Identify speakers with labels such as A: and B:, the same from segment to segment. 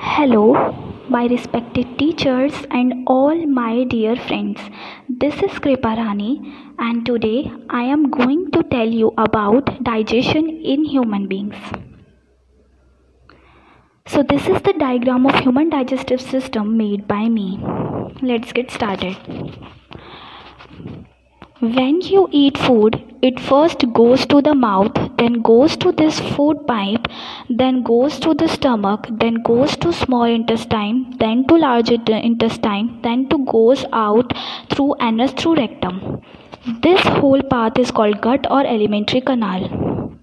A: Hello, my respected teachers and all my dear friends. This is Kripa Rani, and today I am going to tell you about digestion in human beings. So this is the diagram of human digestive system made by me. Let's get started. When you eat food, it first goes to the mouth, then goes to this food pipe, then goes to the stomach, then goes to small intestine, then to large intestine, then to goes out through anus through rectum. This whole path is called gut or alimentary canal.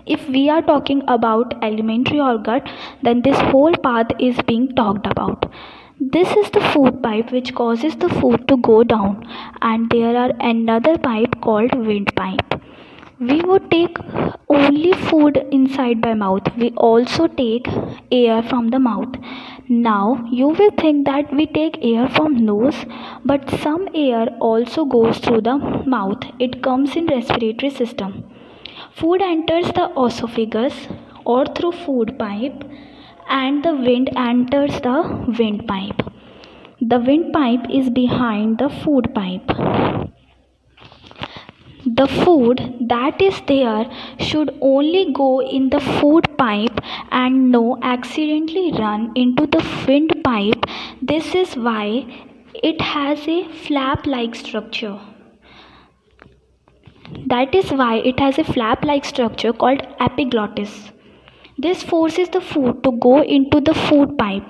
A: If we are talking about alimentary or gut, then this whole path is being talked about. This is the food pipe which causes the food to go down, and there are another pipe called windpipe. We would take only food inside by mouth. We also take air from the mouth. Now you will think that we take air from nose, but some air also goes through the mouth. It comes in respiratory system. Food enters the esophagus or through food pipe, and the wind enters the windpipe. The windpipe is behind the food pipe. The food that is there should only go in the food pipe and no accidentally run into the windpipe. This is why it has a flap like structure. That is why it has a flap-like structure called epiglottis. This forces the food to go into the food pipe.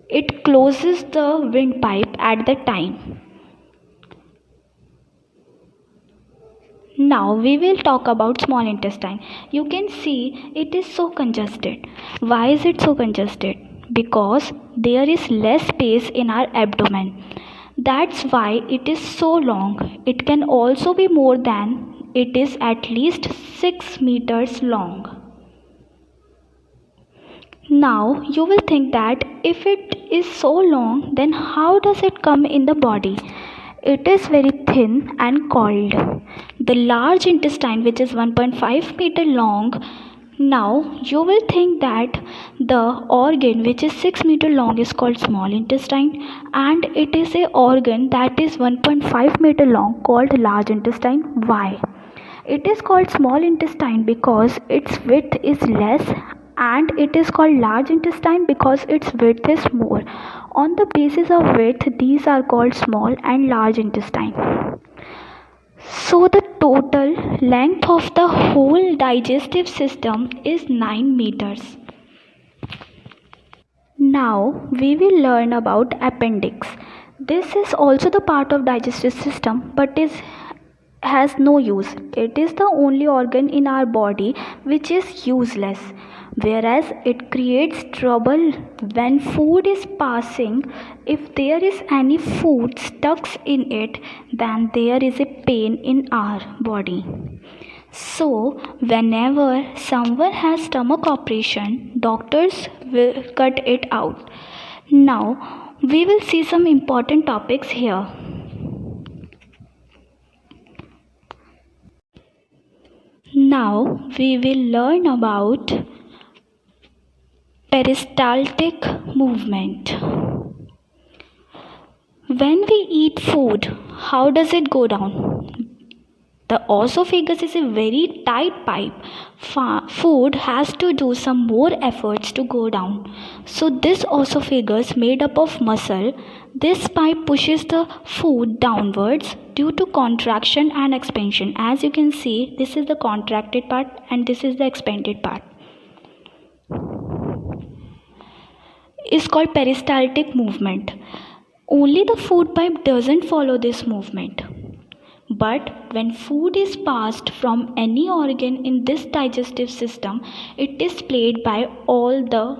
A: It closes the windpipe at the time. Now we will talk about small intestine. You can see it is so congested. Why is it so congested? Because there is less space in our abdomen. That's why it is so long. It can also be more than it is at least 6 meters long. Now you will think that if it is so long, then how does it come in the body? It is very thin and coiled. The large intestine, which is 1.5 meter long, now you will think that the organ which is 6 meter long is called small intestine, and it is a organ that is 1.5 meter long called large intestine. Why? It is called small intestine because its width is less, and it is called large intestine because its width is more. On the basis of width, these are called small and large intestine. So the total length of the whole digestive system is 9 meters. Now we will learn about appendix. This is also the part of digestive system but has no use. It is the only organ in our body which is useless, whereas it creates trouble when food is passing. If there is any food stuck in it, then there is a pain in our body. So whenever someone has stomach operation, doctors will cut it out. Now we will see some important topics here. Now we will learn about peristaltic movement. When we eat food, how does it go down? The esophagus is a very tight pipe. Food has to do some more efforts to go down. So this esophagus made up of muscle, this pipe pushes the food downwards due to contraction and expansion. As you can see, this is the contracted part and this is the expanded part. It's called peristaltic movement. Only the food pipe doesn't follow this movement. But when food is passed from any organ in this digestive system, it is played by all the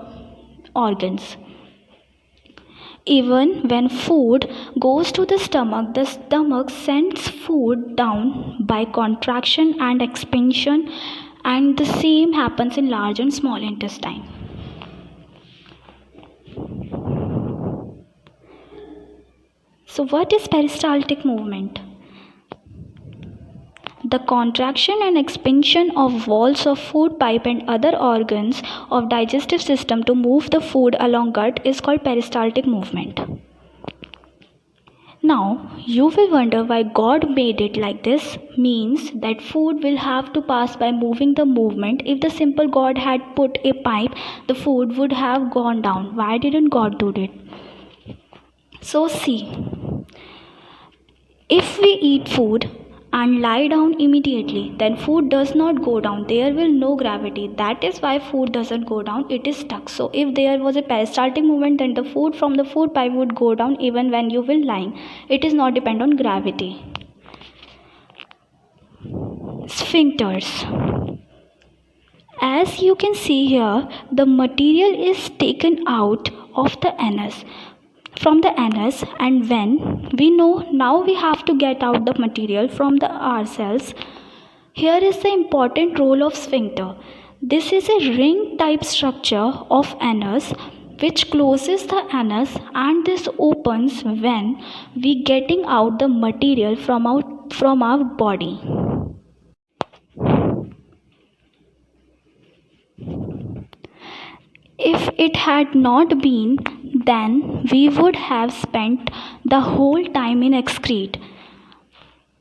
A: organs. Even when food goes to the stomach sends food down by contraction and expansion, and the same happens in large and small intestine. So what is peristaltic movement? The contraction and expansion of walls of food pipe and other organs of digestive system to move the food along gut is called peristaltic movement. Now, you will wonder why God made it like this. Means that food will have to pass by moving the movement. If the simple God had put a pipe, the food would have gone down. Why didn't God do it? So see, if we eat food and lie down immediately, then food does not go down. There will no gravity. That is why food doesn't go down, it is stuck. So if there was a peristaltic movement, then the food from the food pipe would go down even when you will lying. It is not depend on gravity. Sphincters. As you can see here, the material is taken out of the anus from the anus, and when we know now we have to get out the material from the ourselves. Here is the important role of sphincter. This is a ring type structure of anus which closes the anus, and this opens when we getting out the material from our body. If it had not been, then we would have spent the whole time in excrete.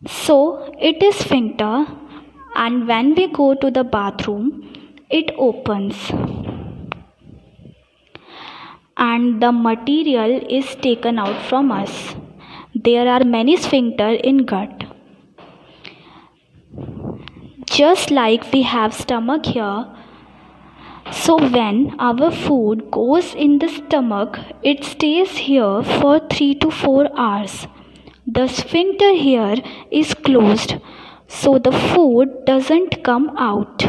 A: So it is sphincter, and when we go to the bathroom, it opens and the material is taken out from us. There are many sphincter in gut. Just like we have stomach here, so when our food goes in the stomach, it stays here for 3 to 4 hours. The sphincter here is closed, so the food doesn't come out.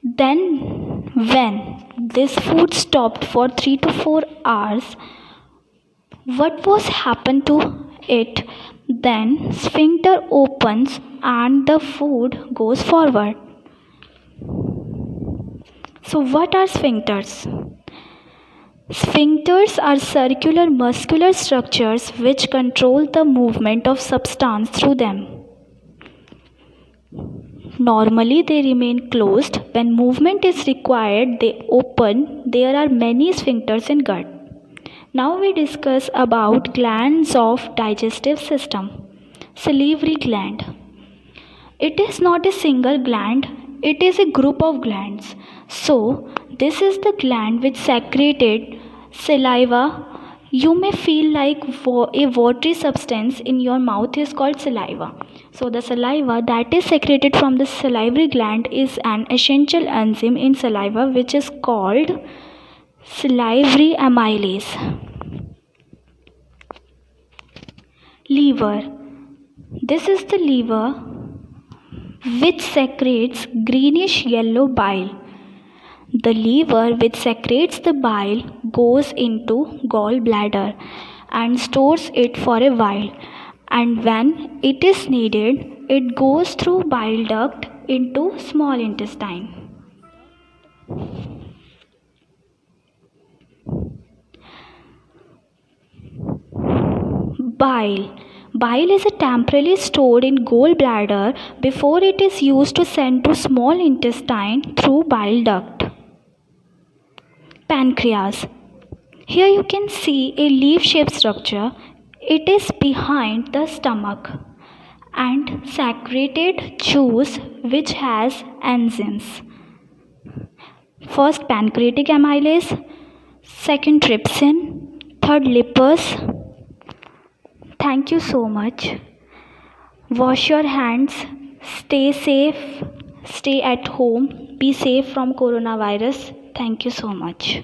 A: Then when this food stopped for 3 to 4 hours, what was happened to it? Then sphincter opens and the food goes forward. So what are sphincters? Sphincters are circular muscular structures which control the movement of substance through them. Normally they remain closed. When movement is required, they open. There are many sphincters in gut. Now we discuss about glands of digestive system. Salivary gland. It is not a single gland, it is a group of glands. So this is the gland which secreted saliva. You may feel like a watery substance in your mouth is called saliva. So the saliva that is secreted from the salivary gland is an essential enzyme in saliva which is called salivary amylase. Liver. This is the liver which secretes greenish yellow bile. The liver which secretes the bile goes into gallbladder and stores it for a while, and when it is needed, it goes through bile duct into small intestine. Bile. Bile is temporarily stored in gallbladder before it is used to send to small intestine through bile duct. Pancreas. Here you can see a leaf-shaped structure. It is behind the stomach and secreted juice which has enzymes. First pancreatic amylase, second trypsin, third lipase. Thank you so much. Wash your hands, stay safe, stay at home, be safe from coronavirus. Thank you so much.